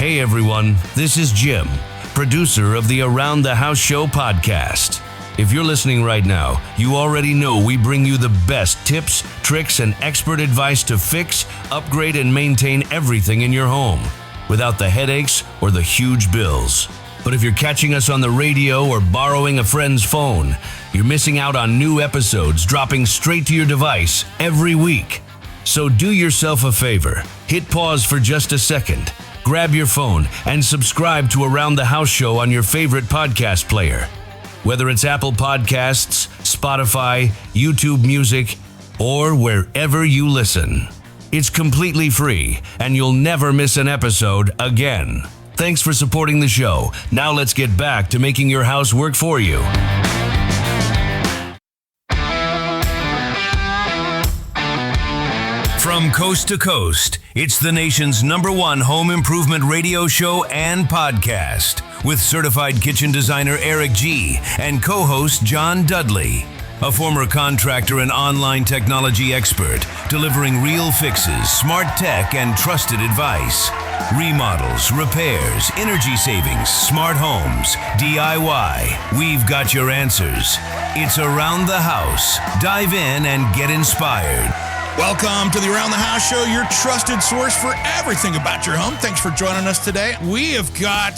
Hey everyone, this is Jim, producer of the Around the House Show podcast. If you're listening right now, you already know we bring you the best tips, tricks, and expert advice to fix, upgrade, and maintain everything in your home without the headaches or the huge bills. But if you're catching us on the radio or borrowing a friend's phone, you're missing out on new episodes dropping straight to your device every week. So do yourself a favor, hit pause for just a second, grab your phone, and subscribe to Around the House Show on your favorite podcast player. Whether it's Apple Podcasts, Spotify, YouTube Music, or wherever you listen. It's completely free, and you'll never miss an episode again. Thanks for supporting the show. Now let's get back to making your house work for you. From coast to coast, it's the nation's #1 home improvement radio show and podcast with certified kitchen designer Eric G. and co-host John Dudley, a former contractor and online technology expert, delivering real fixes, smart tech, and trusted advice. Remodels, repairs, energy savings, smart homes, DIY. We've got your answers. It's Around the House. Dive in and get inspired. Welcome to the Around the House Show, your trusted source for everything about your home. Thanks for joining us today. We have got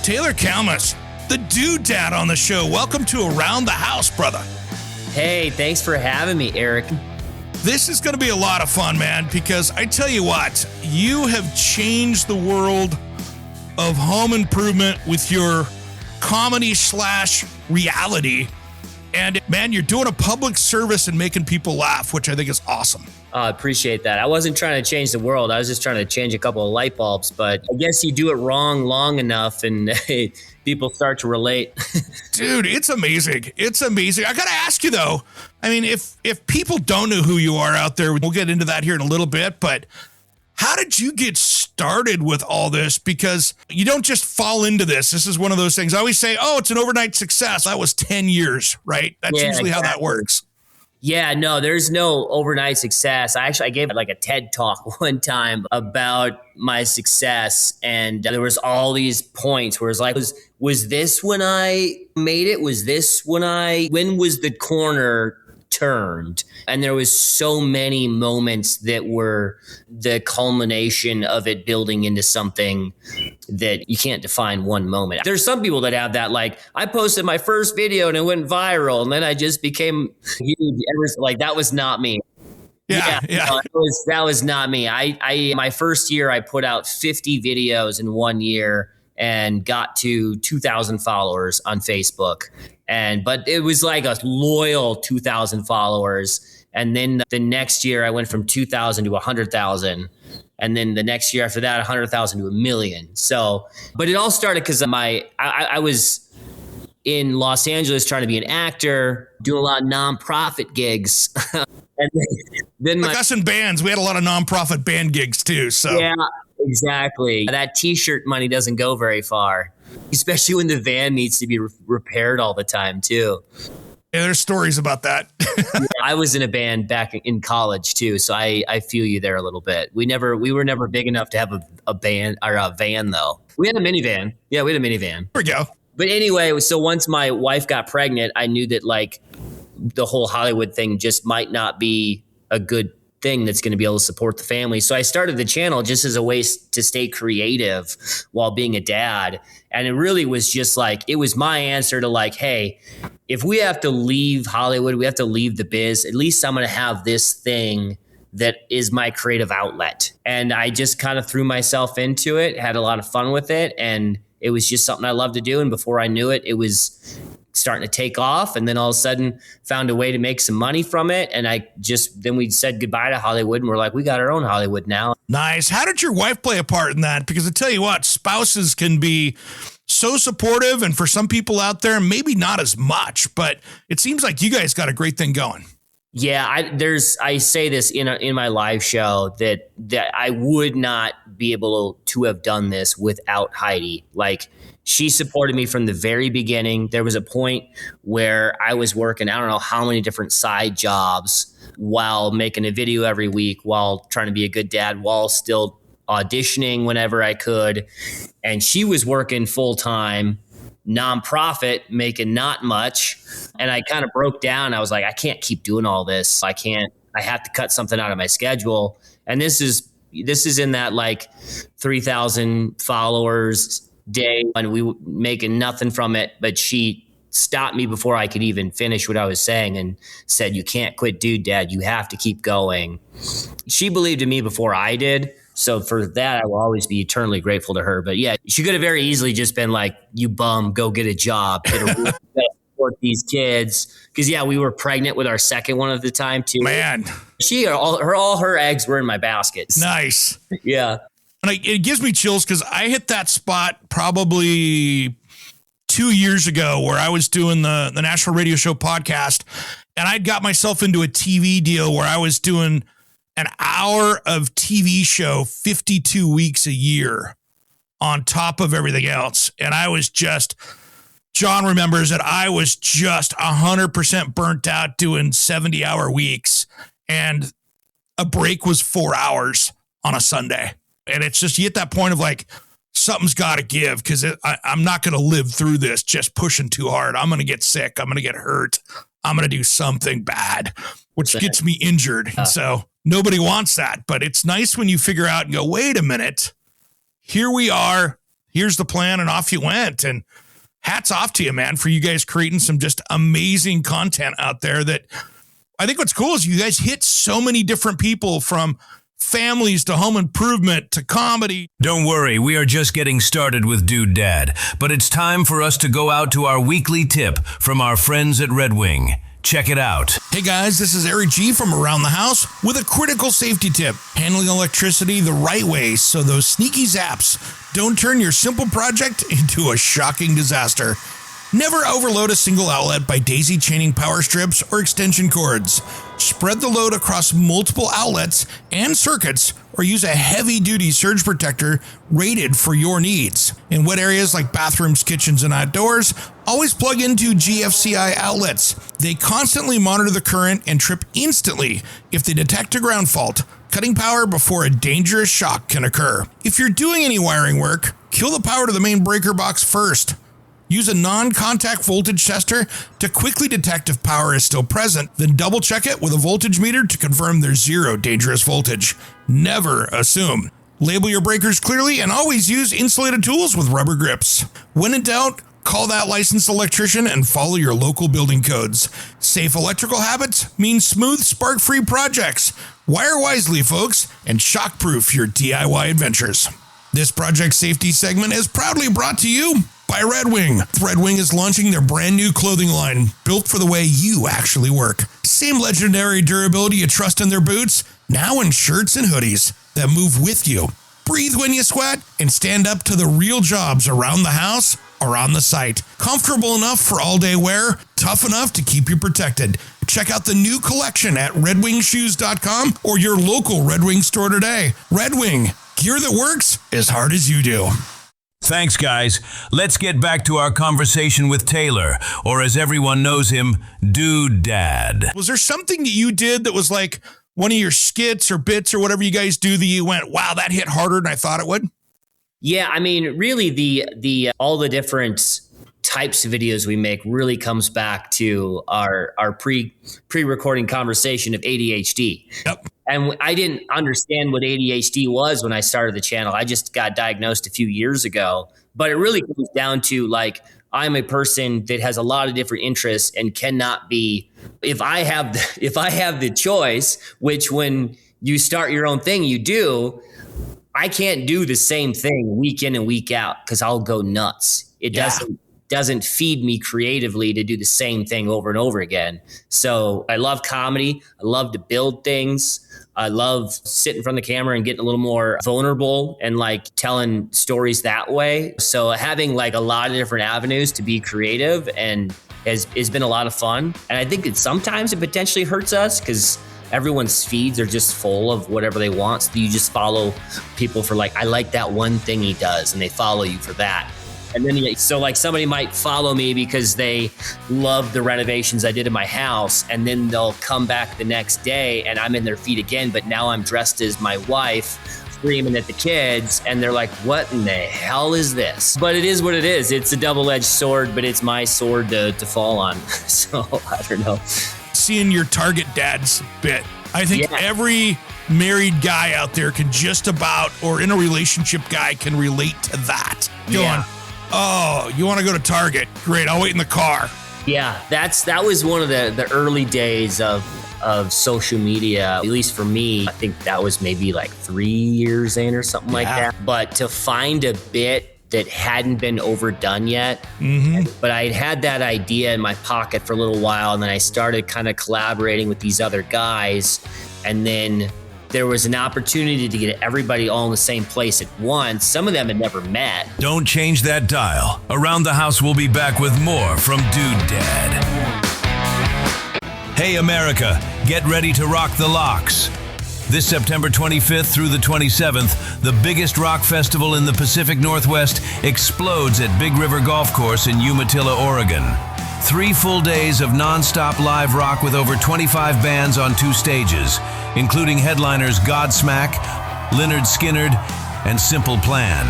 Taylor Calmus, the Doodad, on the show. Welcome to Around the House, brother. Hey, thanks for having me, Eric. This is going to be a lot of fun, man, because I tell you what, you have changed the world of home improvement with your comedy/reality. And man, you're doing a public service and making people laugh, which I think is awesome. I appreciate that. I wasn't trying to change the world. I was just trying to change a couple of light bulbs, but I guess you do it wrong long enough and people start to relate. Dude, it's amazing. It's amazing. I got to ask you though, I mean, if people don't know who you are out there, we'll get into that here in a little bit, but how did you get started with all this? Because you don't just fall into this. This is one of those things. I always say, oh, it's an overnight success. That was 10 years, right? That's usually how that works. Yeah, no, there's no overnight success. I gave like a TED talk one time about my success. And there was all these points where it's like, was this when I made it? Was this when was the corner turned? And there was so many moments that were the culmination of it building into something that you can't define one moment. There's some people that have that, like, I posted my first video and it went viral and then I just became huge. Like, that was not me. Yeah. No, that was not me. I my first year, I put out 50 videos in 1 year and got to 2,000 followers on Facebook. But it was like a loyal 2,000 followers. And then the next year I went from 2,000 to 100,000. And then the next year after that, 100,000 to 1 million. So, but it all started because I was in Los Angeles trying to be an actor, doing a lot of nonprofit gigs. And then like us in bands, we had a lot of nonprofit band gigs too. So yeah, exactly. That t-shirt money doesn't go very far, especially when the van needs to be repaired all the time too. Yeah, there's stories about that. Yeah, I was in a band back in college too, so I feel you there a little bit. We were never big enough to have a band or a van though. We had a minivan. Yeah, we had a minivan. There we go. But anyway, so once my wife got pregnant, I knew that like the whole Hollywood thing just might not be a good thing that's going to be able to support the family. So I started the channel just as a way to stay creative while being a dad. And it really was just like, it was my answer to like, hey, if we have to leave Hollywood, we have to leave the biz, at least I'm going to have this thing that is my creative outlet. And I just kind of threw myself into it, had a lot of fun with it. And it was just something I loved to do. And before I knew it, it was starting to take off. And then all of a sudden found a way to make some money from it. And then we said goodbye to Hollywood and we're like, we got our own Hollywood now. Nice. How did your wife play a part in that? Because I tell you what, spouses can be so supportive. And for some people out there, maybe not as much, but it seems like you guys got a great thing going. Yeah, I say this in my live show that I would not be able to have done this without Heidi. Like, she supported me from the very beginning. There was a point where I was working, I don't know how many different side jobs while making a video every week, while trying to be a good dad, while still auditioning whenever I could. And she was working full time, nonprofit, making not much. And I kind of broke down. I was like, I can't keep doing all this. I have to cut something out of my schedule. And this is in that like 3,000 followers day, and we were making nothing from it. But she stopped me before I could even finish what I was saying and said, "You can't quit, Dude Dad. You have to keep going." She believed in me before I did. So for that, I will always be eternally grateful to her. But yeah, she could have very easily just been like, "You bum, go get a job. Support these kids." Because yeah, we were pregnant with our second one at the time too. Man, all her eggs were in my baskets. Nice. Yeah. And it gives me chills because I hit that spot probably 2 years ago where I was doing the National Radio Show podcast, and I'd got myself into a TV deal where I was doing an hour of TV show 52 weeks a year on top of everything else. And I was just, John remembers that I was just 100% burnt out doing 70-hour weeks, and a break was 4 hours on a Sunday. And it's just, you hit that point of like, something's got to give, because I'm not going to live through this just pushing too hard. I'm going to get sick. I'm going to get hurt. I'm going to do something bad, which gets me injured. And so nobody wants that. But it's nice when you figure out and go, wait a minute, here we are. Here's the plan. And off you went. And hats off to you, man, for you guys creating some just amazing content out there. That I think what's cool is you guys hit so many different people, from families to home improvement to comedy. Don't worry, we are just getting started with Dude Dad, but it's time for us to go out to our weekly tip from our friends at Red Wing. Check it out. Hey guys, this is Eric G from Around the House with a critical safety tip: handling electricity the right way so those sneaky zaps don't turn your simple project into a shocking disaster. Never overload a single outlet by daisy chaining power strips or extension cords. Spread the load across multiple outlets and circuits, or use a heavy-duty surge protector rated for your needs. In wet areas like bathrooms, kitchens, and outdoors, always plug into GFCI outlets. They constantly monitor the current and trip instantly if they detect a ground fault, cutting power before a dangerous shock can occur. If you're doing any wiring work, kill the power to the main breaker box first. Use a non-contact voltage tester to quickly detect if power is still present, then double check it with a voltage meter to confirm there's zero dangerous voltage. Never assume. Label your breakers clearly and always use insulated tools with rubber grips. When in doubt, call that licensed electrician and follow your local building codes. Safe electrical habits mean smooth, spark-free projects. Wire wisely, folks, and shock-proof your DIY adventures. This project safety segment is proudly brought to you by Red Wing. Red Wing is launching their brand new clothing line, built for the way you actually work. Same legendary durability you trust in their boots, now in shirts and hoodies that move with you. Breathe when you sweat and stand up to the real jobs around the house or on the site. Comfortable enough for all-day wear, tough enough to keep you protected. Check out the new collection at redwingshoes.com or your local Red Wing store today. Red Wing, gear that works as hard as you do. Thanks, guys. Let's get back to our conversation with Taylor, or as everyone knows him, Dude Dad. Was there something that you did that was like one of your skits or bits or whatever you guys do that you went, wow, that hit harder than I thought it would? Yeah, I mean, really, the all the different types of videos we make really comes back to our pre-recording conversation of ADHD. Yep. And I didn't understand what ADHD was when I started the channel. I just got diagnosed a few years ago. But it really comes down to, like, I'm a person that has a lot of different interests and cannot be, if I have the choice, which when you start your own thing, you do, I can't do the same thing week in and week out because I'll go nuts. It doesn't feed me creatively to do the same thing over and over again. So I love comedy. I love to build things. I love sitting in front of the camera and getting a little more vulnerable and like telling stories that way. So having like a lot of different avenues to be creative and has been a lot of fun. And I think that sometimes it potentially hurts us because everyone's feeds are just full of whatever they want. So you just follow people for like, I like that one thing he does, and they follow you for that. And then, so like somebody might follow me because they love the renovations I did in my house, and then they'll come back the next day and I'm in their feed again, but now I'm dressed as my wife screaming at the kids, and they're like, what in the hell is this? But it is what it is. It's a double-edged sword, but it's my sword to fall on. So I don't know. Seeing your target dad's bit. I think every married guy out there can just about, or in a relationship guy can relate to that. Going, oh, you want to go to Target? Great, I'll wait in the car. Yeah, that was one of the early days of social media, at least for me. I think that was maybe like 3 years in or something like that. But to find a bit that hadn't been overdone yet, but I had that idea in my pocket for a little while, and then I started kind of collaborating with these other guys, and then there was an opportunity to get everybody all in the same place at once. Some of them had never met. Don't change that dial. Around the House will be back with more from Dude Dad. Hey America, get ready to rock the locks. This September 25th through the 27th, the biggest rock festival in the Pacific Northwest explodes at Big River Golf Course in Umatilla, Oregon. 3 full days of non-stop live rock with over 25 bands on 2 stages, including headliners Godsmack, Lynyrd Skynyrd, and Simple Plan.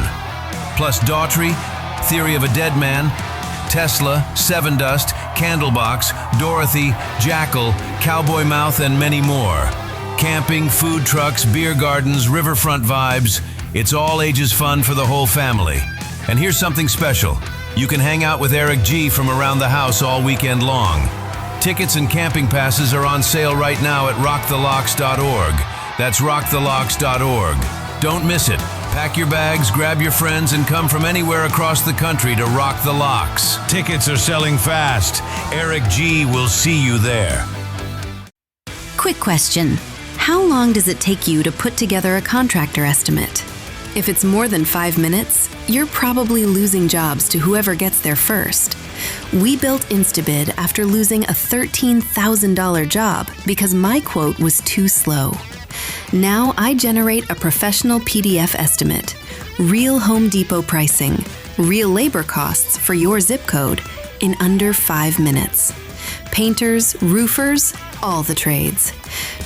Plus Daughtry, Theory of a Dead Man, Tesla, Sevendust, Candlebox, Dorothy, Jackal, Cowboy Mouth, and many more. Camping, food trucks, beer gardens, riverfront vibes. It's all ages fun for the whole family. And here's something special. You can hang out with Eric G from Around the House all weekend long. Tickets and camping passes are on sale right now at rockthelocks.org. That's rockthelocks.org. Don't miss it. Pack your bags, grab your friends, and come from anywhere across the country to rock the locks. Tickets are selling fast. Eric G will see you there. Quick question. How long does it take you to put together a contractor estimate? If it's more than 5 minutes, you're probably losing jobs to whoever gets there first. We built Instabid after losing a $13,000 job because my quote was too slow. Now I generate a professional PDF estimate, real Home Depot pricing, real labor costs for your zip code in under 5 minutes. Painters, roofers, all the trades.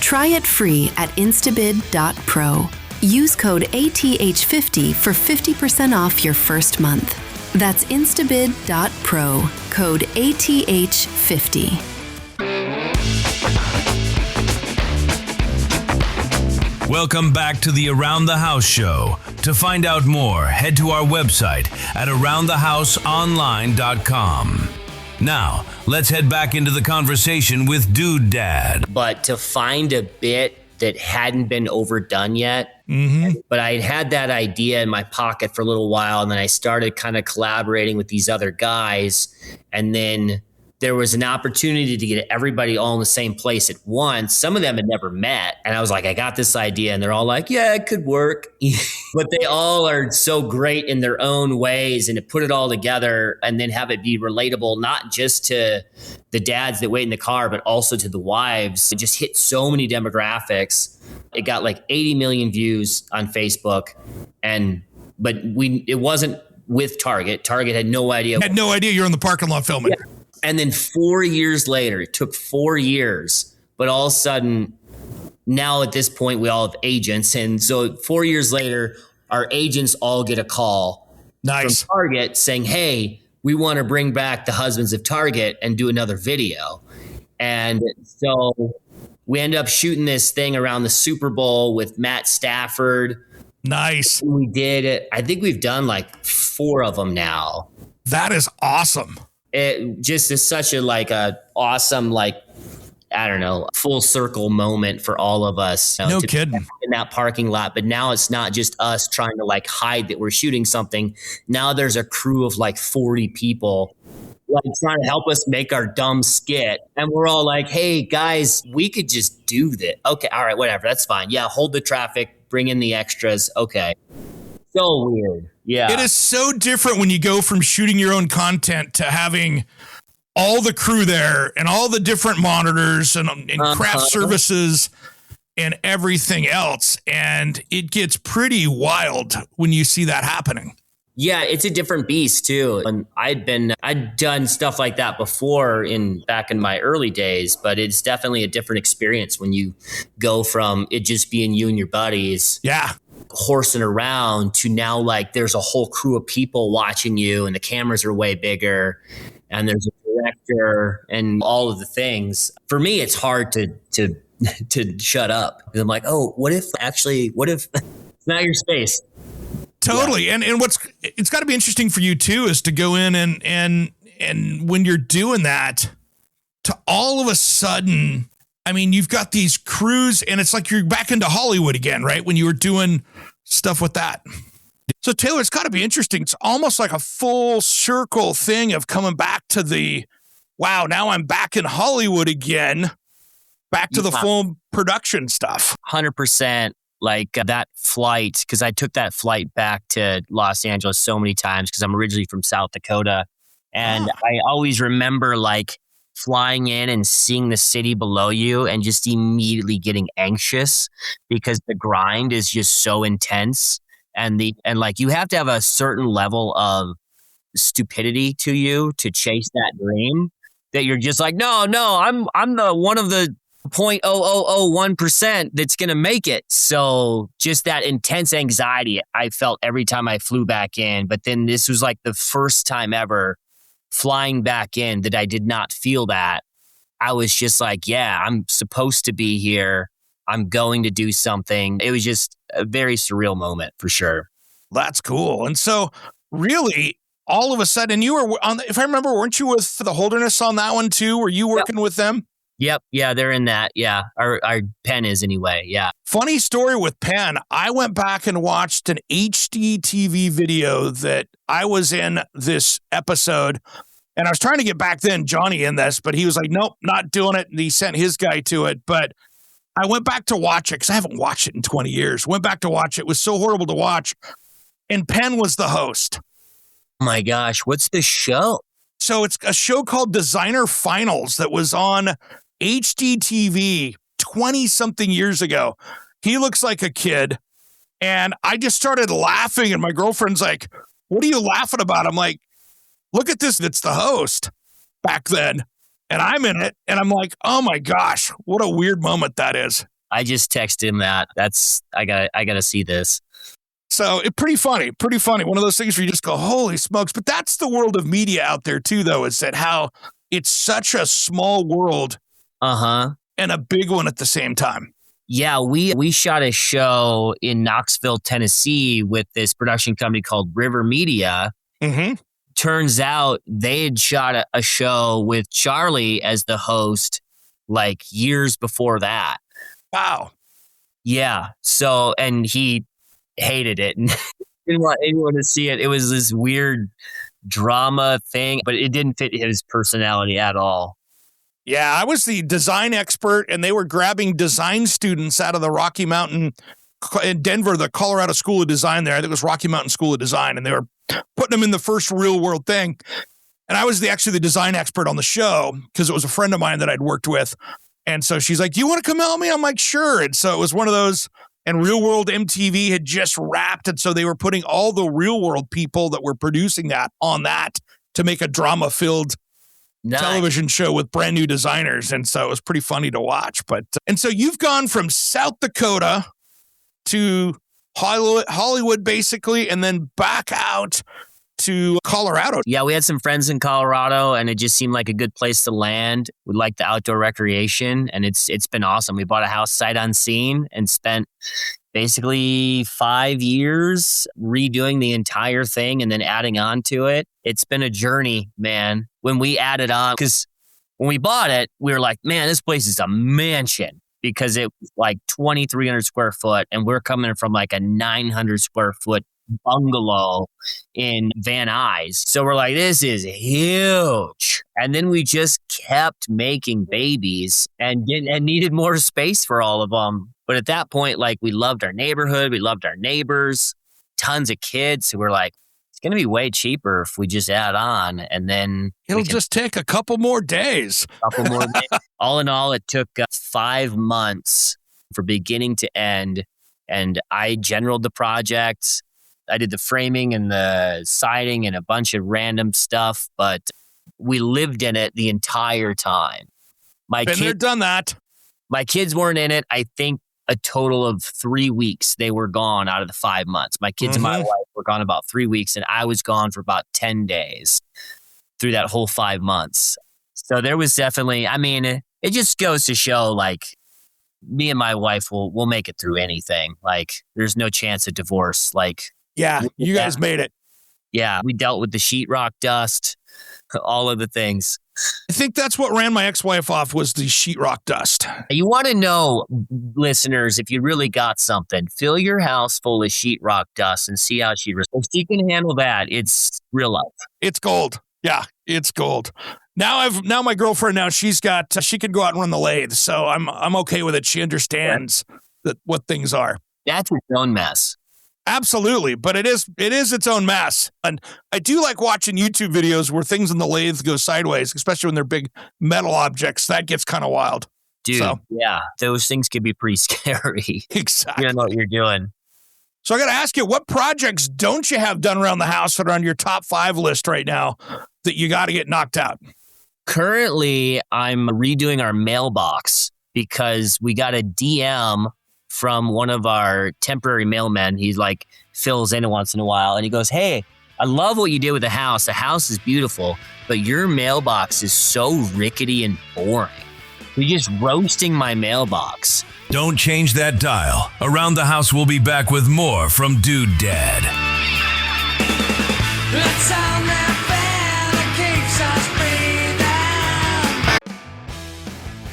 Try it free at instabid.pro. Use code ATH50 for 50% off your first month. That's instabid.pro, code ATH50. Welcome back to the Around the House show. To find out more, head to our website at aroundthehouseonline.com. Now, let's head back into the conversation with Dude Dad. But to find a bit that hadn't been overdone yet, but I had that idea in my pocket for a little while, and then I started kind of collaborating with these other guys, and then there was an opportunity to get everybody all in the same place at once. Some of them had never met. And I was like, I got this idea. And they're all like, yeah, it could work. But they all are so great in their own ways. And to put it all together and then have it be relatable, not just to the dads that wait in the car, but also to the wives. It just hit so many demographics. It got like 80 million views on Facebook. But it wasn't with Target. Target had no idea. Had no idea you're in the parking lot filming. Yeah. And then 4 years later, it took 4 years, but all of a sudden, now at this point, we all have agents. And so 4 years later, our agents all get a call from Target saying, hey, we want to bring back the Husbands of Target and do another video. And so we end up shooting this thing around the Super Bowl with Matt Stafford. Nice. We did it. I think we've done like 4 of them now. That is awesome. It just is such a awesome, I don't know, full circle moment for all of us. No kidding. In that parking lot. But now it's not just us trying to hide that we're shooting something. Now there's a crew of 40 people trying to help us make our dumb skit. And we're all like, hey guys, we could just do that. Okay. All right, whatever. That's fine. Yeah. Hold the traffic, bring in the extras. Okay. So weird. Yeah. It is so different when you go from shooting your own content to having all the crew there and all the different monitors and craft services and everything else. And it gets pretty wild when you see that happening. Yeah, it's a different beast too. And I'd done stuff like that before back in my early days, but it's definitely a different experience when you go from it just being you and your buddies. Yeah. horsing around to now like there's a whole crew of people watching you and the cameras are way bigger and there's a director and all of the things. For me, it's hard to shut up. I'm like, oh, what if it's not your space? Totally. Yeah. And it's got to be interesting for you too, is to go in and when you're doing that, to all of a sudden, I mean, you've got these crews and it's like you're back into Hollywood again, right? When you were doing stuff with that. So Taylor, it's got to be interesting. It's almost like a full circle thing of coming back to wow, now I'm back in Hollywood again, back to the full production stuff. 100%. Like that flight, because I took that flight back to Los Angeles so many times because I'm originally from South Dakota. And I always remember like flying in and seeing the city below you and just immediately getting anxious because the grind is just so intense. And like you have to have a certain level of stupidity to you to chase that dream that you're just like, no, I'm the one of the 0.0001% that's going to make it. So just that intense anxiety I felt every time I flew back in. But then this was like the first time ever flying back in that I did not feel that. I was just like, yeah, I'm supposed to be here. I'm going to do something. It was just a very surreal moment for sure. That's cool. And so really all of a sudden you were if I remember, weren't you with the Holderness on that one too? Were you working with them? Yep. Yeah, they're in that. Yeah. Our Penn is anyway. Yeah. Funny story with Penn. I went back and watched an HD TV video that I was in this episode. And I was trying to get back then Johnny in this, but he was like, nope, not doing it. And he sent his guy to it. But I went back to watch it because I haven't watched it in 20 years. Went back to watch it. It was so horrible to watch. And Penn was the host. Oh my gosh. What's the show? So it's a show called Designer Finals that was on HDTV 20-something years ago. He looks like a kid. And I just started laughing. And my girlfriend's like, what are you laughing about? I'm like, look at this. It's the host back then. And I'm in it. And I'm like, oh my gosh, what a weird moment that is. I just texted him that. I gotta see this. So it's pretty funny. One of those things where you just go, holy smokes. But that's the world of media out there too, though, is that how it's such a small world. And a big one at the same time. Yeah, we shot a show in Knoxville, Tennessee with this production company called River Media. Mm-hmm. Turns out they had shot a show with Charlie as the host like years before that. Wow. Yeah. So, and he hated it and didn't want anyone to see it. It was this weird drama thing, but it didn't fit his personality at all. Yeah, I was the design expert, and they were grabbing design students out of the Rocky Mountain in Denver, the Colorado School of Design there. I think it was Rocky Mountain School of Design, and they were putting them in the first real world thing. And I was actually the design expert on the show because it was a friend of mine that I'd worked with. And so she's like, do you want to come help me? I'm like, sure. And so it was one of those, and Real World MTV had just wrapped. And so they were putting all the real world people that were producing that on that to make a drama-filled television show with brand new designers. And so it was pretty funny to watch. And so you've gone from South Dakota to Hollywood basically, and then back out to Colorado. Yeah, we had some friends in Colorado, and it just seemed like a good place to land. We like the outdoor recreation, and it's been awesome. We bought a house sight unseen and spent basically 5 years redoing the entire thing and then adding on to it. It's been a journey, man. When we added on, because when we bought it, we were like, man, this place is a mansion because it was like 2,300 square foot, and we're coming from like a 900 square foot bungalow in Van Nuys. So we're like, this is huge. And then we just kept making babies and needed more space for all of them. But at that point, like, we loved our neighborhood. We loved our neighbors, tons of kids. So we're like, it's going to be way cheaper if we just add on. And then it'll just take a couple more days. All in all, it took 5 months from beginning to end. And I generaled the project. I did the framing and the siding and a bunch of random stuff, but we lived in it the entire time. Been there, done that. My kids weren't in it. I think a total of 3 weeks. They were gone out of the 5 months. My kids and my wife were gone about 3 weeks, and I was gone for about 10 days through that whole 5 months. So there was definitely, I mean, it just goes to show, like, me and my wife will make it through anything. Like, there's no chance of divorce. Like, yeah, you guys made it. Yeah, we dealt with the sheetrock dust, all of the things. I think that's what ran my ex-wife off, was the sheetrock dust. You want to know, listeners, if you really got something, fill your house full of sheetrock dust and see how she responds. If she can handle that, it's real life. It's gold. Yeah, it's gold. Now my girlfriend, she can go out and run the lathe, so I'm okay with it. She understands what things are. That's its own mess. Absolutely, but it is its own mess. And I do like watching YouTube videos where things in the lathe go sideways, especially when they're big metal objects. That gets kind of wild. Dude, yeah, those things can be pretty scary. Exactly. You don't know what you're doing. So I got to ask you, what projects don't you have done around the house that are on your top 5 list right now that you got to get knocked out? Currently, I'm redoing our mailbox because we got a DM from one of our temporary mailmen. He's like fills in once in a while, and he goes, "Hey, I love what you did with the house. The house is beautiful, but your mailbox is so rickety and boring. You're just roasting my mailbox." Don't change that dial. Around the House will be back with more from Dude Dad. Let's sound that fan that keeps us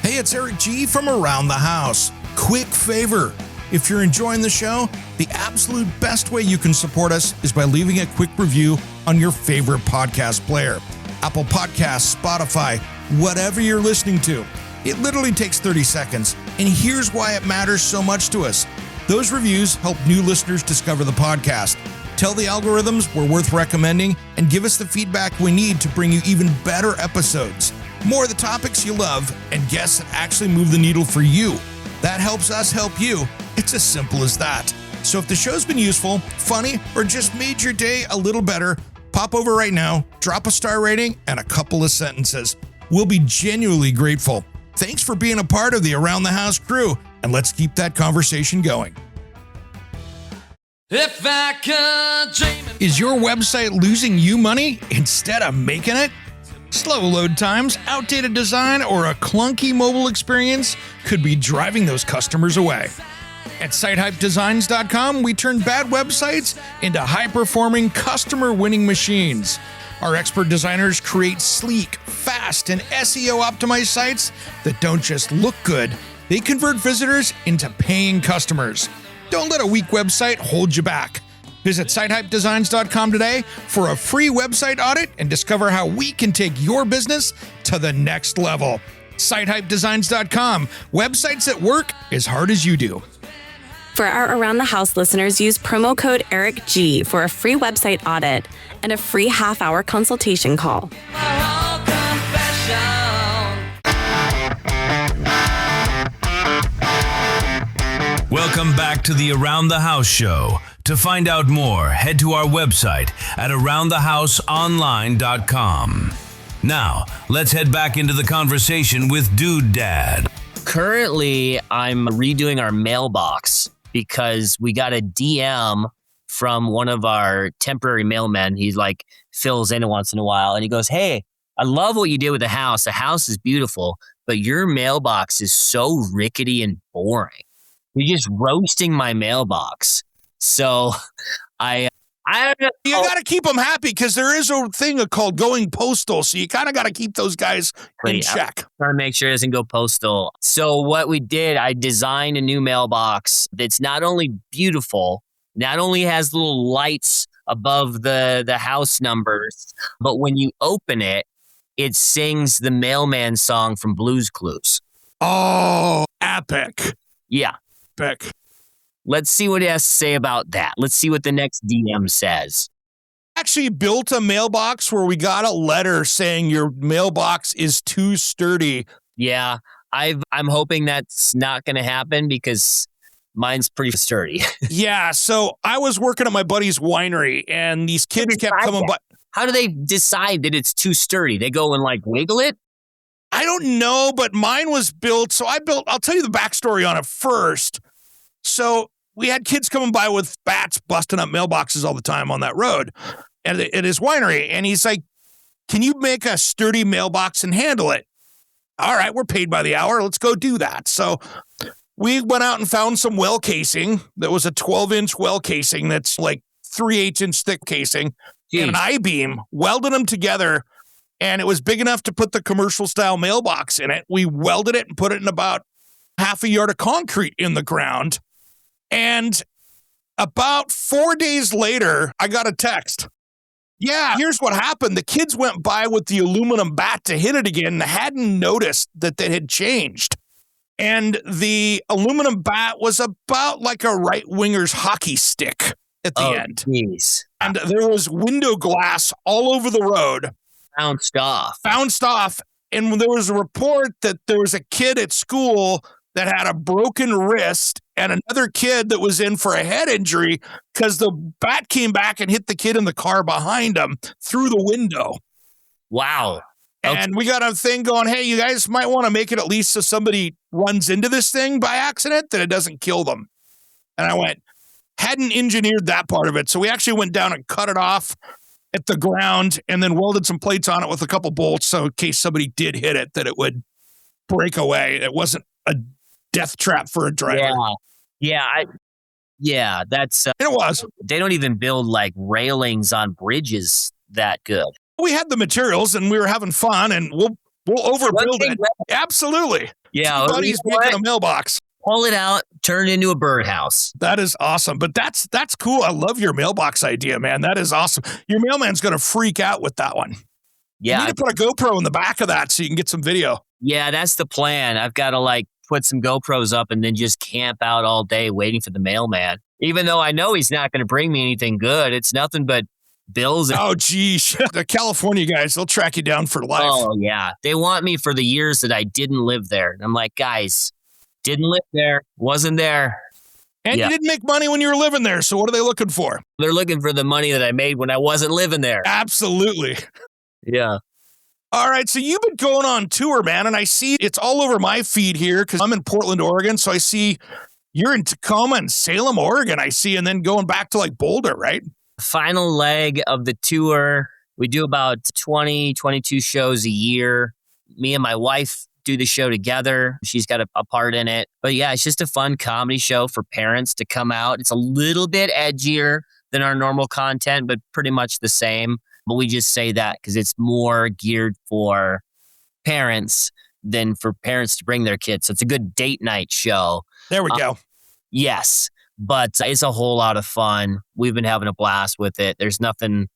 breathing. Hey, it's Eric G from Around the House. Quick favor. If you're enjoying the show, the absolute best way you can support us is by leaving a quick review on your favorite podcast player. Apple Podcasts, Spotify, whatever you're listening to. It literally takes 30 seconds, and here's why it matters so much to us. Those reviews help new listeners discover the podcast. Tell the algorithms we're worth recommending, and give us the feedback we need to bring you even better episodes. More of the topics you love, and guests that actually move the needle for you. That helps us help you. It's as simple as that. So if the show's been useful, funny, or just made your day a little better, pop over right now, drop a star rating, and a couple of sentences. We'll be genuinely grateful. Thanks for being a part of the Around the House crew, and let's keep that conversation going. If I could dream. Is your website losing you money instead of making it? Slow load times, outdated design, or a clunky mobile experience could be driving those customers away. At sitehypedesigns.com, we turn bad websites into high-performing, customer-winning machines. Our expert designers create sleek, fast, and SEO-optimized sites that don't just look good, they convert visitors into paying customers. Don't let a weak website hold you back. Visit sitehypedesigns.com today for a free website audit and discover how we can take your business to the next level. Sitehypedesigns.com. Websites that work as hard as you do. For our Around the House listeners, use promo code ERICG for a free website audit and a free half-hour consultation call. Welcome back to the Around the House show. To find out more, head to our website at aroundthehouseonline.com. Now, let's head back into the conversation with Dude Dad. Currently, I'm redoing our mailbox because we got a DM from one of our temporary mailmen. He's like fills in once in a while, and he goes, "Hey, I love what you did with the house. The house is beautiful, but your mailbox is so rickety and boring. You're just roasting my mailbox." So I don't know. You got to keep them happy because there is a thing called going postal. So you kind of got to keep those guys in check. Trying to make sure it doesn't go postal. So what we did, I designed a new mailbox that's not only beautiful, not only has little lights above the house numbers, but when you open it, it sings the mailman song from Blue's Clues. Oh, epic. Yeah. Epic. Let's see what he has to say about that. Let's see what the next DM says. Actually built a mailbox where we got a letter saying your mailbox is too sturdy. Yeah, I'm hoping that's not going to happen because mine's pretty sturdy. Yeah, so I was working at my buddy's winery and these kids kept coming by. How do they decide that it's too sturdy? They go and like wiggle it? I don't know, but mine was built. So I'll tell you the backstory on it first. So we had kids coming by with bats busting up mailboxes all the time on that road and at his winery. And he's like, can you make a sturdy mailbox and handle it? All right, we're paid by the hour. Let's go do that. So we went out and found some well casing that was a 12-inch well casing that's like 3/8-inch thick casing. Jeez. And an I-beam, welded them together, and it was big enough to put the commercial-style mailbox in it. We welded it and put it in about half a yard of concrete in the ground. And about 4 days later, I got a text. Yeah, here's what happened. The kids went by with the aluminum bat to hit it again and hadn't noticed that it had changed. And the aluminum bat was about like a right-winger's hockey stick at the end. Jeez. And there was window glass all over the road. Bounced off. And there was a report that there was a kid at school that had a broken wrist and another kid that was in for a head injury because the bat came back and hit the kid in the car behind him through the window. Wow. And we got a thing going, hey, you guys might want to make it at least so somebody runs into this thing by accident that it doesn't kill them. And I went, hadn't engineered that part of it. So we actually went down and cut it off at the ground and then welded some plates on it with a couple bolts so in case somebody did hit it that it would break away. It wasn't a death trap for a driver. Yeah, that's... And it was. They don't even build like railings on bridges that good. We had the materials and we were having fun and we'll overbuild it. Absolutely. Yeah. Two buddies making a mailbox. Pull it out, turn it into a birdhouse. That is awesome. But that's cool. I love your mailbox idea, man. That is awesome. Your mailman's going to freak out with that one. Yeah. You need to put a GoPro in the back of that so you can get some video. Yeah, that's the plan. I've got to like put some GoPros up and then just camp out all day waiting for the mailman. Even though I know he's not going to bring me anything good. It's nothing but bills. Oh, geez. The California guys, they'll track you down for life. Oh, yeah. They want me for the years that I didn't live there. And I'm like, guys, didn't live there, wasn't there. And you didn't make money when you were living there. So what are they looking for? They're looking for the money that I made when I wasn't living there. Absolutely. Yeah. All right. So you've been going on tour, man. And I see it's all over my feed here because I'm in Portland, Oregon. So I see you're in Tacoma and Salem, Oregon, I see. And then going back to like Boulder, right? Final leg of the tour. We do about 20, 22 shows a year. Me and my wife do the show together. She's got a part in it. But yeah, it's just a fun comedy show for parents to come out. It's a little bit edgier than our normal content, but pretty much the same. But we just say that because it's more geared for parents than for parents to bring their kids. So it's a good date night show. There we go. Yes, but it's a whole lot of fun. We've been having a blast with it. There's nothing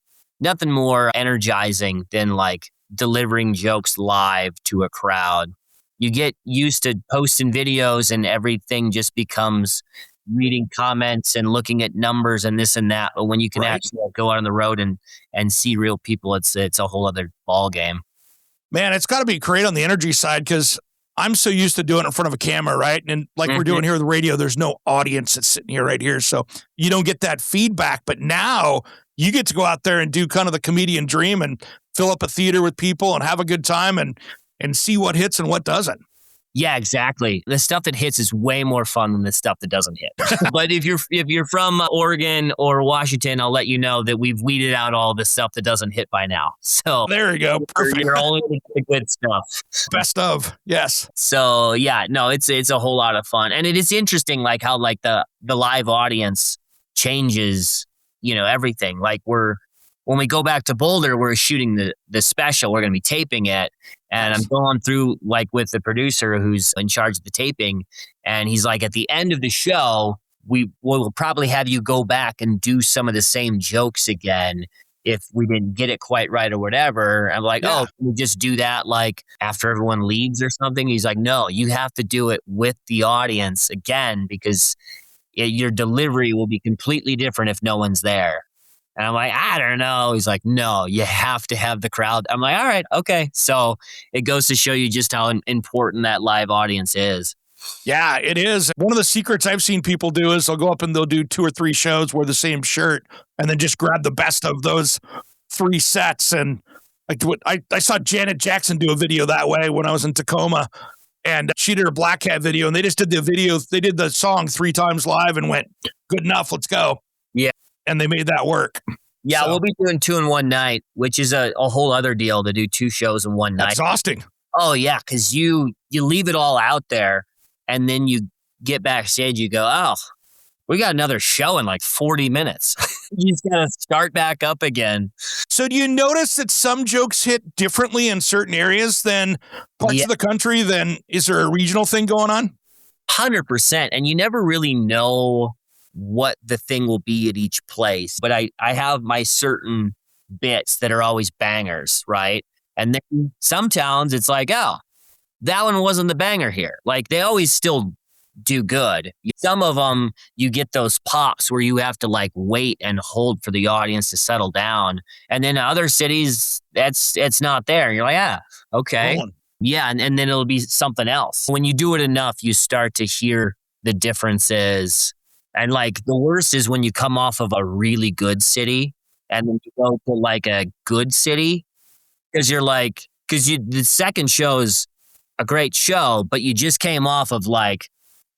more energizing than like delivering jokes live to a crowd. You get used to posting videos and everything just becomes reading comments and looking at numbers and this and that. But when you can actually go out on the road and see real people, it's a whole other ball game. Man, it's got to be great on the energy side because I'm so used to doing it in front of a camera, right? And like we're doing here with the radio, there's no audience that's sitting here right here. So you don't get that feedback. But now you get to go out there and do kind of the comedian dream and fill up a theater with people and have a good time and see what hits and what doesn't. Yeah, exactly. The stuff that hits is way more fun than the stuff that doesn't hit. But if you're from Oregon or Washington, I'll let you know that we've weeded out all the stuff that doesn't hit by now. So there you go. Perfect. You're only the good stuff. Best of, yes. So yeah, no, it's a whole lot of fun, and it is interesting, like how like the live audience changes, everything. Like when we go back to Boulder, we're shooting the special. We're going to be taping it. And I'm going through like with the producer who's in charge of the taping. And he's like, at the end of the show, we'll probably have you go back and do some of the same jokes again if we didn't get it quite right or whatever. I'm like, can we just do that like after everyone leaves or something? He's like, no, you have to do it with the audience again because your delivery will be completely different if no one's there. And I'm like, I don't know. He's like, no, you have to have the crowd. I'm like, all right, okay. So it goes to show you just how important that live audience is. Yeah, it is. One of the secrets I've seen people do is they'll go up and they'll do 2 or 3 shows, wear the same shirt, and then just grab the best of those 3 sets. And like I saw Janet Jackson do a video that way when I was in Tacoma. And she did her Black Cat video, and they just did the song 3 times live and went, good enough, let's go. Yeah. And they made that work. Yeah, So, we'll be doing 2 in one night, which is a whole other deal to do 2 shows in one night. exhausting. Oh, yeah, because you leave it all out there, and then you get backstage, you go, oh, we got another show in like 40 minutes. You just got to start back up again. So do you notice that some jokes hit differently in certain areas than parts of the country? Then is there a regional thing going on? 100%. And you never really know what the thing will be at each place. But I have my certain bits that are always bangers, right? And then some towns, it's like, oh, that one wasn't the banger here. Like they always still do good. Some of them, you get those pops where you have to like wait and hold for the audience to settle down. And then other cities, it's not there. You're like, yeah, okay. Oh. Yeah. And then it'll be something else. When you do it enough, you start to hear the differences. And like the worst is when you come off of a really good city and then you go to like a good city because the second show is a great show, but you just came off of like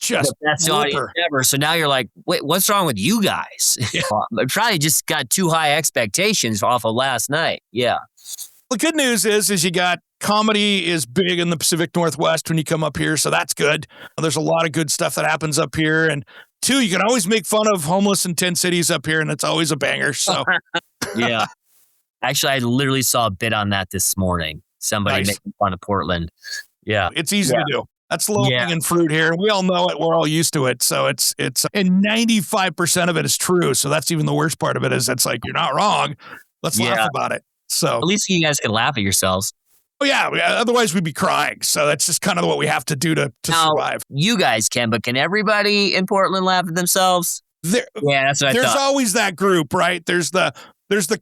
Just the best audience ever. So now you're like, wait, what's wrong with you guys? Yeah. I probably just got too high expectations off of last night. Yeah. The good news is you got comedy is big in the Pacific Northwest when you come up here. So that's good. There's a lot of good stuff that happens up here. And 2, you can always make fun of homeless in 10 cities up here. And it's always a banger. So Yeah. Actually, I literally saw a bit on that this morning. Somebody Nice. making fun of Portland. Yeah. it's easy to do. That's low hanging fruit here. We all know it. We're all used to it. So it's and 95% of it is true. So that's even the worst part of it is it's like, you're not wrong. Let's laugh about it. So At least you guys can laugh at yourselves. oh yeah, otherwise we'd be crying. So that's just kind of what we have to do to Now, survive. You guys can, but can everybody in Portland laugh at themselves? There, Yeah, that's what I there's thought. always that group, right? There's the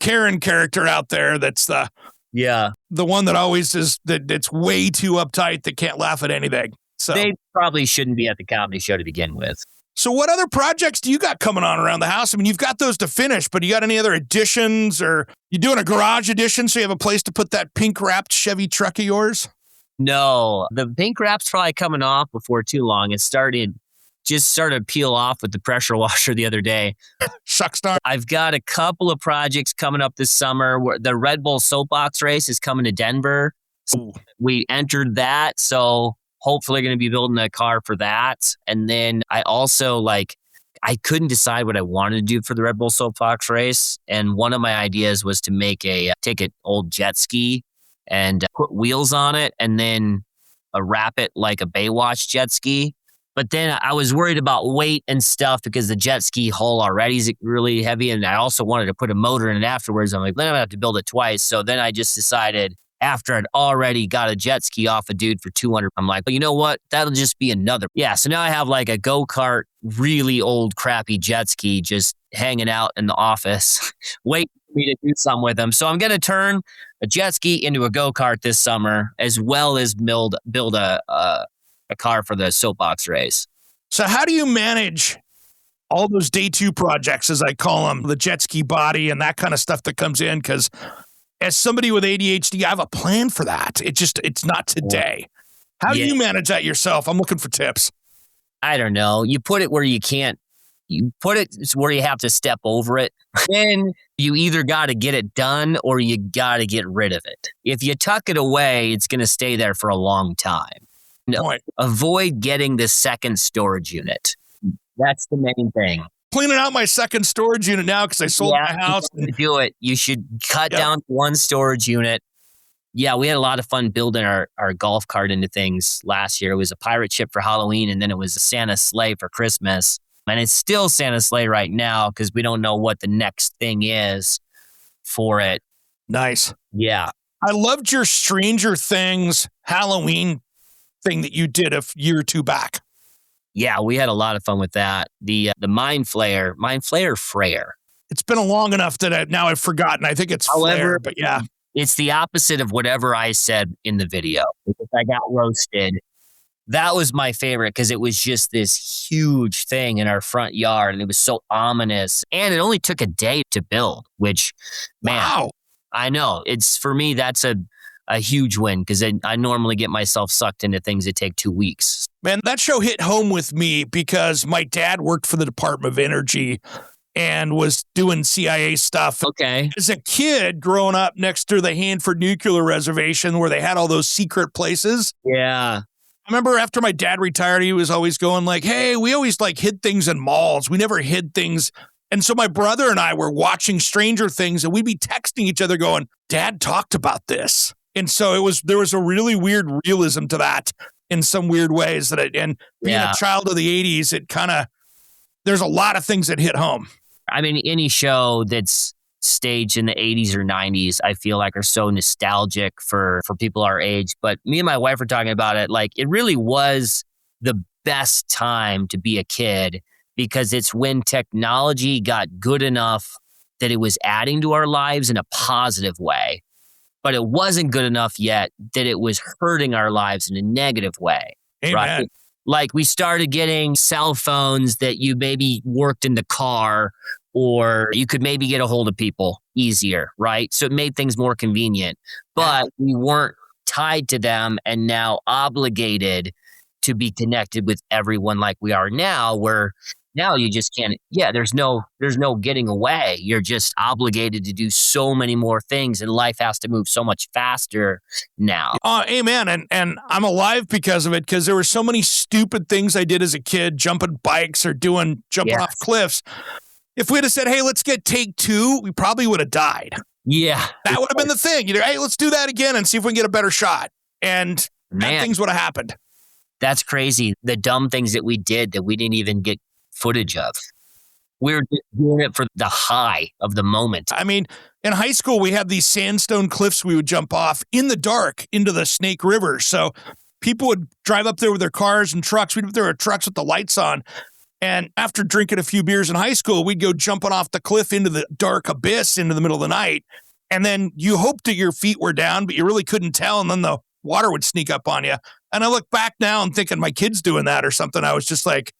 Karen character out there that's the one that always is that's way too uptight that can't laugh at anything. So They probably shouldn't be at the comedy show to begin with. So what other projects do you got coming on around the house? I mean, you've got those to finish, but you got any other additions or you doing a garage addition so you have a place to put that pink wrapped Chevy truck of yours? No, the pink wrap's probably coming off before too long. It started to peel off with the pressure washer the other day. Shucks darn. I've got a couple of projects coming up this summer. The Red Bull soapbox race is coming to Denver. So we entered that. So hopefully going to be building a car for that. And then I also I couldn't decide what I wanted to do for the Red Bull soapbox race. And one of my ideas was to take an old jet ski and put wheels on it and then wrap it like a Baywatch jet ski. But then I was worried about weight and stuff because the jet ski hull already is really heavy. And I also wanted to put a motor in it afterwards. I'm like, then I'm going to have to build it twice. So then I just decided after I'd already got a jet ski off a dude for $200, I'm like, but you know what? That'll just be another. Yeah. So now I have like a go-kart, really old, crappy jet ski just hanging out in the office, waiting for me to do something with them. So I'm going to turn a jet ski into a go-kart this summer, as well as build a car for the soapbox race. So how do you manage all those day 2 projects, as I call them, the jet ski body and that kind of stuff that comes in? Because as somebody with ADHD, I have a plan for that. It's not today. How do you manage that yourself? I'm looking for tips. I don't know. You put it where you can't. You put it where you have to step over it. Then you either got to get it done or you got to get rid of it. If you tuck it away, it's going to stay there for a long time. No, avoid getting the second storage unit. That's the main thing. Cleaning out my second storage unit now because I sold my house. Do it. You should cut down to one storage unit. Yeah, we had a lot of fun building our golf cart into things last year. It was a pirate ship for Halloween, and then it was a Santa sleigh for Christmas. And it's still Santa sleigh right now because we don't know what the next thing is for it. Nice. Yeah. I loved your Stranger Things Halloween thing that you did a year or 2 back. Yeah, we had a lot of fun with that. The Mind Flayer Frayer. It's been long enough that now I've forgotten. I think it's Flair, but yeah. It's the opposite of whatever I said in the video because I got roasted. That was my favorite because it was just this huge thing in our front yard and it was so ominous. And it only took a day to build, which, man, wow. I know. It's for me, that's a a huge win because I normally get myself sucked into things that take 2 weeks. Man, that show hit home with me because my dad worked for the Department of Energy and was doing CIA stuff. Okay. As a kid growing up next to the Hanford Nuclear Reservation where they had all those secret places. Yeah. I remember after my dad retired, he was always going like, hey, we always like hid things in malls. We never hid things. And so my brother and I were watching Stranger Things and we'd be texting each other going, Dad talked about this. And so there was a really weird realism to that in some weird ways and being a child of the 80s, it kind of, there's a lot of things that hit home. I mean, any show that's staged in the 80s or 90s, I feel like are so nostalgic for people our age. But me and my wife were talking about it. Like, it really was the best time to be a kid because it's when technology got good enough that it was adding to our lives in a positive way. But it wasn't good enough yet that it was hurting our lives in a negative way. Amen. Right? Like, we started getting cell phones that you maybe worked in the car or you could maybe get a hold of people easier, right? So it made things more convenient, but we weren't tied to them and now obligated to be connected with everyone like we are now, where now you just can't, there's no getting away. You're just obligated to do so many more things and life has to move so much faster now. Amen. And I'm alive because of it, because there were so many stupid things I did as a kid, jumping bikes or jumping off cliffs. If we'd have said, hey, let's get take 2, we probably would have died. Yeah. That would have been the thing. Hey, let's do that again and see if we can get a better shot. And bad things would have happened. That's crazy. The dumb things that we did that we didn't even get footage of. We were just doing it for the high of the moment. I mean, in high school, we had these sandstone cliffs we would jump off in the dark into the Snake River. So people would drive up there with their cars and trucks. We'd have their trucks with the lights on. And after drinking a few beers in high school, we'd go jumping off the cliff into the dark abyss into the middle of the night. And then you hoped that your feet were down, but you really couldn't tell. And then the water would sneak up on you. And I look back now and thinking my kid's doing that or something. I was just like,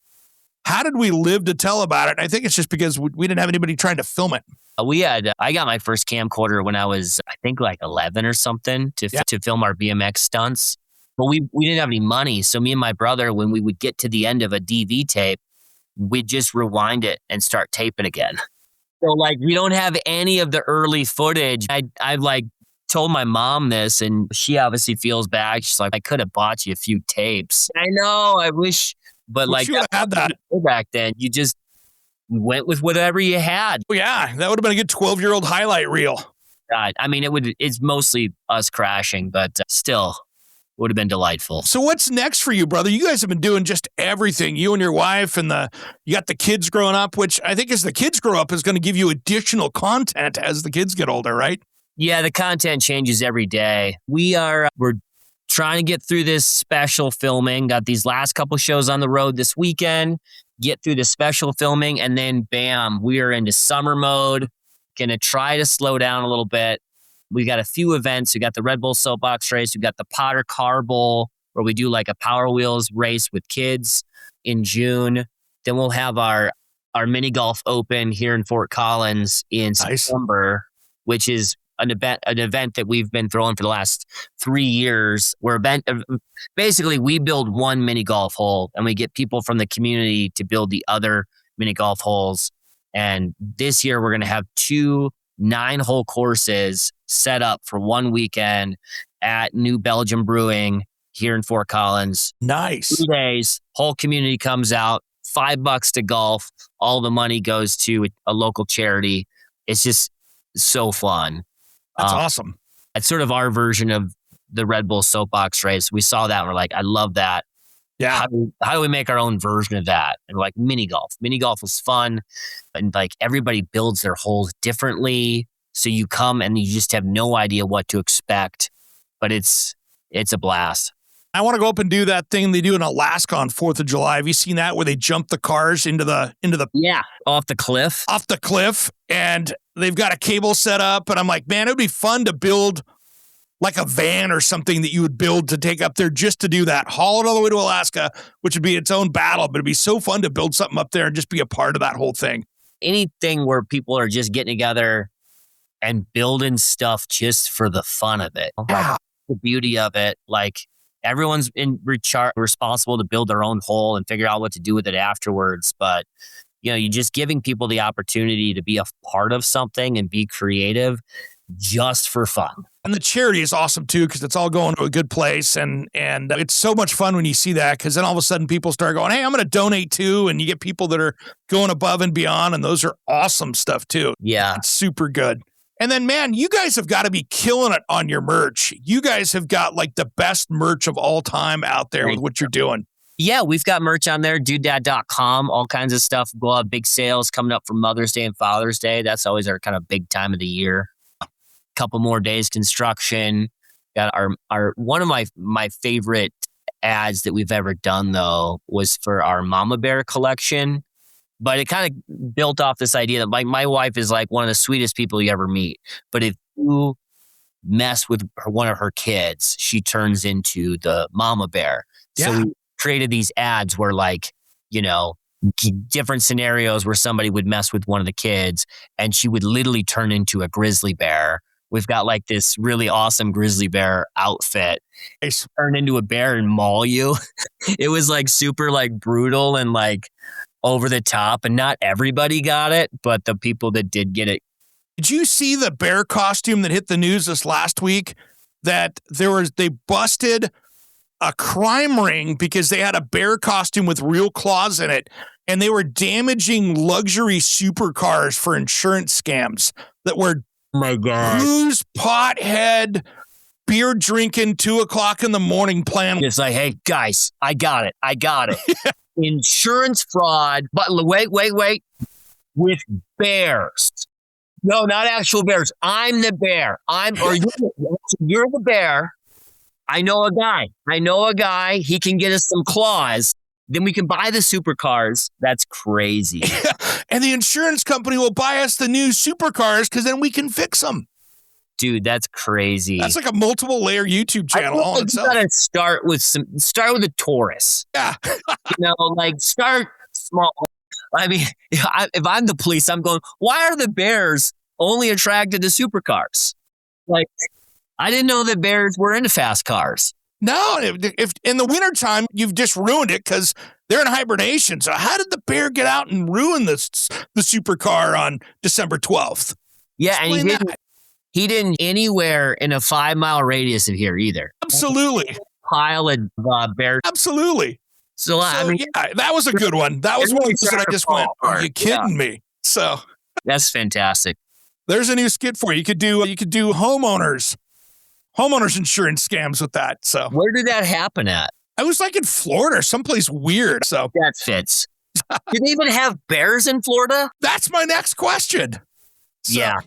how did we live to tell about it? And I think it's just because we didn't have anybody trying to film it. I got my first camcorder when I was, I think, like 11 or something to film our BMX stunts. But we didn't have any money. So me and my brother, when we would get to the end of a DV tape, we'd just rewind it and start taping again. So like, we don't have any of the early footage. I like told my mom this and she obviously feels bad. She's like, I could have bought you a few tapes. I know, I wish, but like you had that back then. You just went with whatever you had. Oh, yeah, that would have been a good 12-year-old highlight reel. God, I mean, it's mostly us crashing, but still would have been delightful. So what's next for you, brother? You guys have been doing just everything. You and your wife and you got the kids growing up, which I think as the kids grow up is going to give you additional content as the kids get older, right? Yeah, the content changes every day. We're trying to get through this special filming. Got these last couple shows on the road this weekend, get through the special filming, and then bam, we are into summer mode. Gonna try to slow down a little bit. We got a few events. We got the Red Bull Soapbox Race. We got the Potter Car Bowl, where we do like a Power Wheels race with kids in June. Then we'll have our mini golf open here in Fort Collins in September, which is an event that we've been throwing for the last 3 years. Basically, we build one mini golf hole and we get people from the community to build the other mini golf holes. And this year we're going to have 2 9-hole courses set up for one weekend at New Belgium Brewing here in Fort Collins. Nice. 3 days, whole community comes out, $5 to golf. All the money goes to a local charity. It's just so fun. That's awesome. It's sort of our version of the Red Bull Soapbox Race. We saw that and we're like, I love that. Yeah. How do we make our own version of that? And we're like, mini golf. Mini golf was fun. And like, everybody builds their holes differently. So you come and you just have no idea what to expect. But it's a blast. I want to go up and do that thing they do in Alaska on 4th of July. Have you seen that where they jump the cars into the off the cliff? Off the cliff, and they've got a cable set up, and I'm like, man, it would be fun to build like a van or something that you would build to take up there just to do that. Haul it all the way to Alaska, which would be its own battle, but it'd be so fun to build something up there and just be a part of that whole thing. Anything where people are just getting together and building stuff just for the fun of it. Yeah. the beauty of it. Like everyone's responsible to build their own hole and figure out what to do with it afterwards. But, you know, you're just giving people the opportunity to be a part of something and be creative just for fun. And the charity is awesome too, because it's all going to a good place. And it's so much fun when you see that, because then all of a sudden people start going, hey, I'm going to donate too. And you get people that are going above and beyond. And those are awesome stuff too. Yeah. It's super good. And then, man, you guys have got to be killing it on your merch. You guys have got like the best merch of all time out there with what you're doing. Yeah, we've got merch on there, dudedad.com, all kinds of stuff. We'll have big sales coming up for Mother's Day and Father's Day. That's always our kind of big time of the year. Couple more days construction. Got our one of my favorite ads that we've ever done though was for our Mama Bear collection. But it kind of built off this idea that my wife is like one of the sweetest people you ever meet. But if you mess with one of her kids, she turns into the Mama Bear. Yeah. So we created these ads where, like, you know, different scenarios where somebody would mess with one of the kids and she would literally turn into a grizzly bear. We've got like this really awesome grizzly bear outfit. Nice. Turn into a bear and maul you. It was like super like brutal and like over the top, and not everybody got it, but the people that did get it. Did you see the bear costume that hit the news this last week? That they busted a crime ring because they had a bear costume with real claws in it, and they were damaging luxury supercars for insurance scams that were My God. booze, pothead, beer drinking, 2:00 in the morning plan. It's like, hey, guys, I got it. Insurance fraud. But wait. With bears. No, not actual bears. I'm the bear. You're the bear. I know a guy. He can get us some claws. Then we can buy the supercars. That's crazy. And the insurance company will buy us the new supercars because then we can fix them. Dude, that's crazy. That's like a multiple layer YouTube channel all in itself. You gotta start with a Taurus. Yeah. Like start small. I mean, if I'm the police, I'm going, why are the bears only attracted to supercars? Like, I didn't know that bears were into fast cars. No, if in the wintertime, you've just ruined it because they're in hibernation. So how did the bear get out and ruin the supercar on December 12th? Yeah, Explain and he didn't anywhere in a 5-mile radius of here either. Absolutely. Pile of bears. Absolutely. So I mean, yeah, that was a good one. That was one that I just went, are you kidding me? So that's fantastic. there's a new skit for you. You could do homeowners insurance scams with that. So Where did that happen at? I was like in Florida or someplace weird. So That fits. Do they even have bears in Florida? that's my next question. So, Yeah.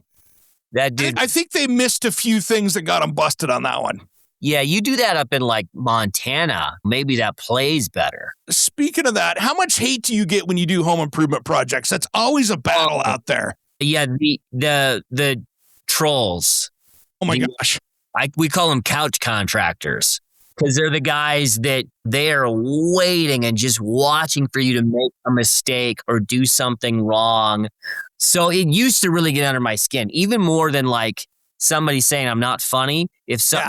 That dude. I think they missed a few things that got them busted on that one. Yeah, you do that up in like Montana. Maybe that plays better. Speaking of that, how much hate do you get when you do home improvement projects? That's always a battle out there. Yeah, the trolls. Oh my gosh. We call them couch contractors because they're the guys that they are waiting and just watching for you to make a mistake or do something wrong. So it used to really get under my skin, even more than like somebody saying I'm not funny.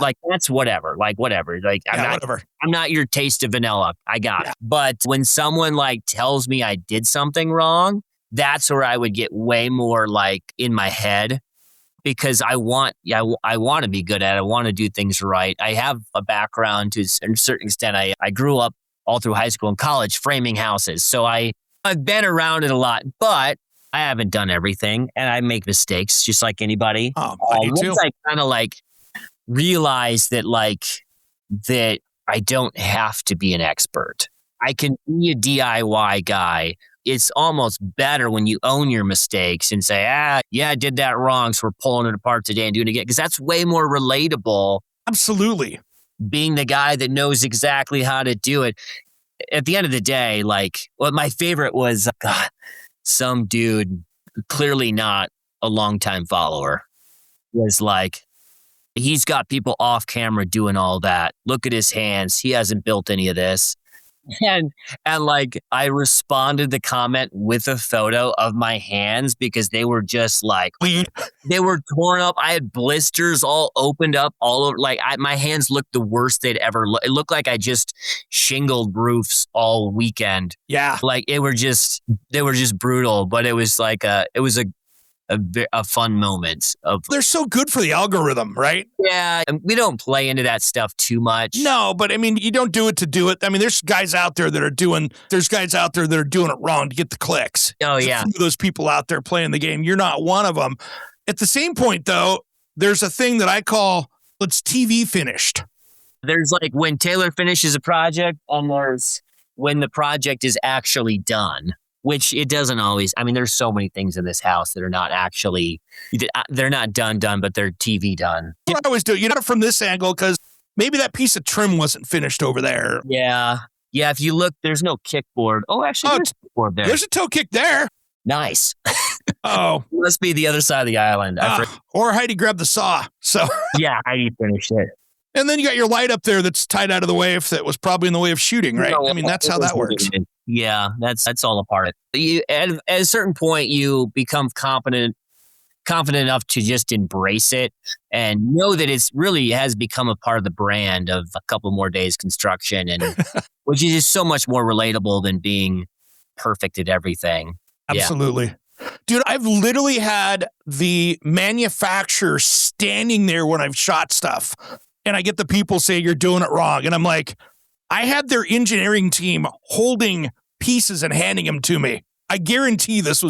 Like that's whatever. Like whatever. Like I'm not your taste of vanilla. I got it. But when someone like tells me I did something wrong, that's where I would get way more like in my head. Because I want to be good at it. I want to do things right. I have a background to a certain extent. I grew up all through high school and college framing houses. So I've been around it a lot, but I haven't done everything and I make mistakes just like anybody. Once I kind of like realize that I don't have to be an expert. I can be a DIY guy. It's almost better when you own your mistakes and say, I did that wrong, so we're pulling it apart today and doing it again. Because that's way more relatable. Absolutely. Being the guy that knows exactly how to do it. At the end of the day, my favorite was, some dude, clearly not a longtime follower, was like, he's got people off camera doing all that. Look at his hands. He hasn't built any of this. And like I responded to comment with a photo of my hands because they were just like they were torn up. I had blisters all opened up all over. Like my hands looked the worst they'd ever looked. It looked like I just shingled roofs all weekend. Yeah. Like they were just brutal, but it was like a fun moment of. They're so good for the algorithm, right? Yeah, and we don't play into that stuff too much. No, but I mean, you don't do it to do it. I mean, there's guys out there that are doing it wrong to get the clicks. Oh, There's yeah. a few of those people out there playing the game. You're not one of them. At the same point, though, there's a thing that I call, it's TV finished. There's like when Taylor finishes a project and there's when the project is actually done. Which it doesn't always. I mean, there's so many things in this house that are not actually, they're not done, but they're TV done. What I always do, you know, from this angle, because maybe that piece of trim wasn't finished over there. Yeah. Yeah. If you look, there's no kickboard. Oh, actually, there's a kickboard there. There's a toe kick there. Nice. Oh. Must be the other side of the island. Or Heidi grabbed the saw. So yeah, Heidi finished it. And then you got your light up there that's tied out of the way if that was probably in the way of shooting, right? No, I mean, that's how that works. Yeah, that's all a part of it. At a certain point, you become confident enough to just embrace it and know that it's really has become a part of the brand of a couple more days construction, and which is just so much more relatable than being perfect at everything. Absolutely. Yeah. Dude, I've literally had the manufacturer standing there when I've shot stuff. And I get the people say you're doing it wrong. And I'm like, I had their engineering team holding pieces and handing them to me. I guarantee this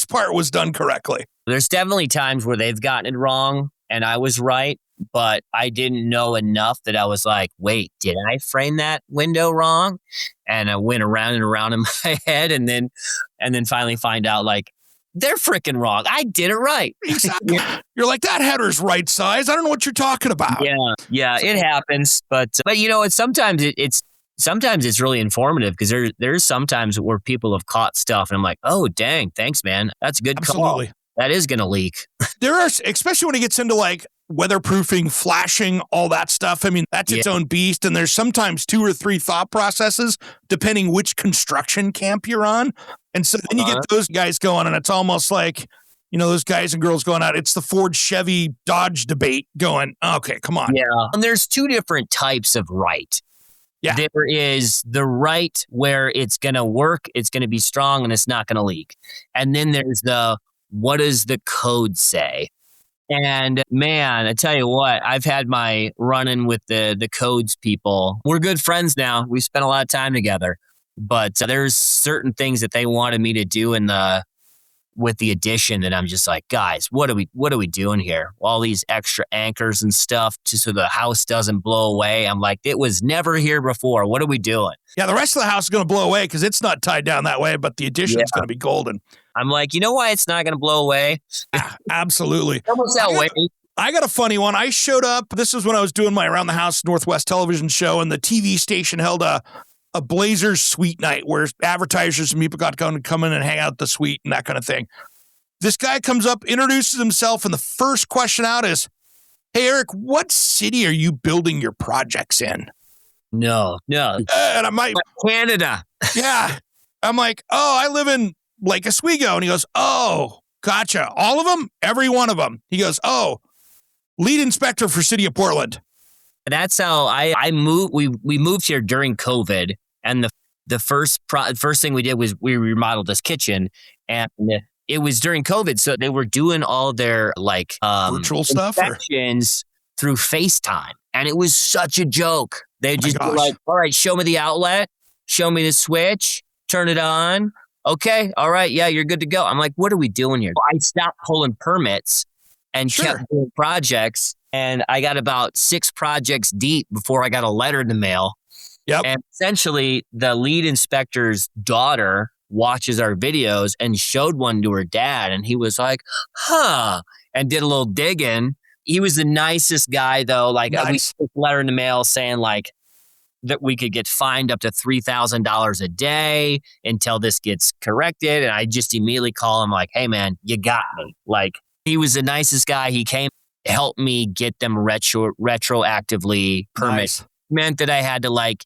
part was done correctly. There's definitely times where they've gotten it wrong and I was right, but I didn't know enough that I was like, wait, did I frame that window wrong? And I went around and around in my head and then finally find out like, they're freaking wrong. I did it right. Exactly. You're like, that header's right size. I don't know what you're talking about. Yeah, it happens. But you know, sometimes it's really informative because there's sometimes where people have caught stuff and I'm like, oh, dang, thanks, man. That's a good Absolutely. Call. That is going to leak. There are, especially when it gets into like weatherproofing, flashing, all that stuff. I mean, that's its own beast. And there's sometimes 2 or 3 thought processes depending which construction camp you're on. And so then you get those guys going and it's almost like, you know, those guys and girls going out. It's the Ford, Chevy, Dodge debate going, okay, come on. Yeah. And there's 2 different types of right. Yeah. There is the right where it's going to work, it's going to be strong, and it's not going to leak. And then there's what does the code say? And man, I tell you what, I've had my run-in with the codes people. We're good friends now. We spent a lot of time together. But there's certain things that they wanted me to do with the addition that I'm just like, guys, what are we doing here? All these extra anchors and stuff just so the house doesn't blow away. I'm like, it was never here before. What are we doing? Yeah, the rest of the house is going to blow away because it's not tied down that way, but the addition is going to be golden. I'm like, you know why it's not going to blow away? Yeah, absolutely. Almost that way. I got a funny one. I showed up. This is when I was doing my Around the House Northwest television show, and the TV station held a Blazers suite night where advertisers and people got to come in and hang out at the suite and that kind of thing. This guy comes up, introduces himself, and the first question out is, hey, Eric, what city are you building your projects in? No. And I'm like, Canada. Yeah. I'm like, oh, I live in Lake Oswego. And he goes, oh, gotcha. All of them? Every one of them. He goes, oh, lead inspector for City of Portland. That's how I moved. We moved here during COVID. And the first thing we did was we remodeled this kitchen, and it was during COVID, so they were doing all their like virtual stuff through FaceTime, and it was such a joke. They just be like, "All right, show me the outlet, show me the switch, turn it on. Okay, all right, yeah, you're good to go." I'm like, "What are we doing here?" I stopped pulling permits and kept doing projects, and I got about 6 projects deep before I got a letter in the mail. Yep. And essentially, the lead inspector's daughter watches our videos and showed one to her dad. And he was like, huh, and did a little digging. He was the nicest guy, though. Like, we got a letter in the mail saying, like, that we could get fined up to $3,000 a day until this gets corrected. And I just immediately call him like, hey, man, you got me. Like, he was the nicest guy. He came to help me get them retroactively permit meant that I had to like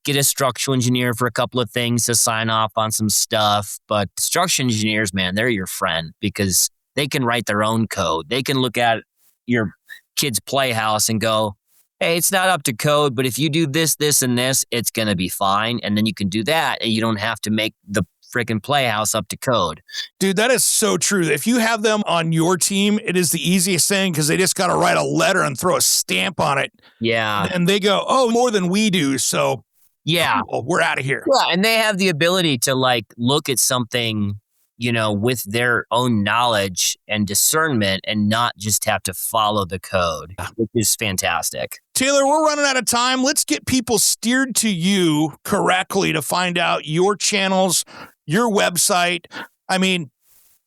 get a structural engineer for a couple of things to sign off on some stuff. But structural engineers, man, they're your friend because they can write their own code. They can look at your kid's playhouse and go, hey, it's not up to code, but if you do this, this, and this, it's going to be fine. And then you can do that and you don't have to make the freaking playhouse up to code. Dude, that is so true. If you have them on your team, it is the easiest thing because they just got to write a letter and throw a stamp on it. Yeah. And they go, oh, more than we do. So yeah, cool, we're out of here. Yeah. And they have the ability to like look at something, you know, with their own knowledge and discernment and not just have to follow the code, which is fantastic. Taylor, we're running out of time. Let's get people steered to you correctly to find out your channels, your website. I mean,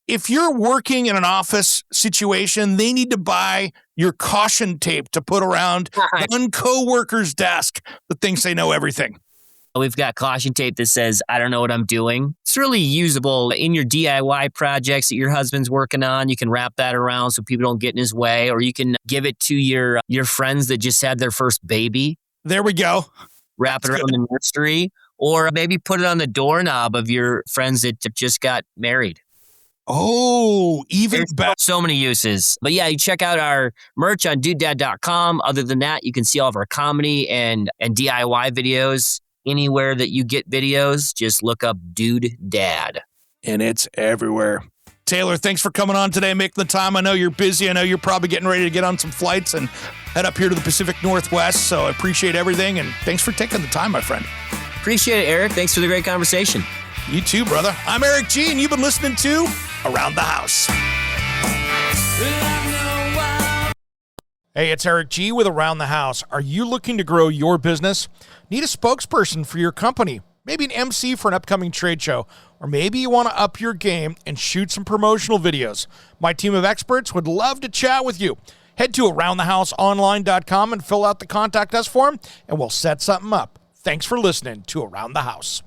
if you're working in an office situation, they need to buy your caution tape to put around one coworker's desk that thinks they know everything. We've got caution tape that says, I don't know what I'm doing. It's really usable in your DIY projects that your husband's working on. You can wrap that around so people don't get in his way, or you can give it to your friends that just had their first baby. There we go. Wrap it around the nursery, or maybe put it on the doorknob of your friends that just got married. Oh, even better. So many uses. But yeah, you check out our merch on dudedad.com. Other than that, you can see all of our comedy and DIY videos. Anywhere that you get videos, just look up Dude Dad. And it's everywhere. Taylor, thanks for coming on today, making the time. I know you're busy. I know you're probably getting ready to get on some flights and head up here to the Pacific Northwest. So I appreciate everything. And thanks for taking the time, my friend. Appreciate it, Eric. Thanks for the great conversation. You too, brother. I'm Eric G, and you've been listening to Around the House. Hey, it's Eric G with Around the House. Are you looking to grow your business? Need a spokesperson for your company? Maybe an MC for an upcoming trade show? Or maybe you want to up your game and shoot some promotional videos? My team of experts would love to chat with you. Head to aroundthehouseonline.com and fill out the contact us form, and we'll set something up. Thanks for listening to Around the House.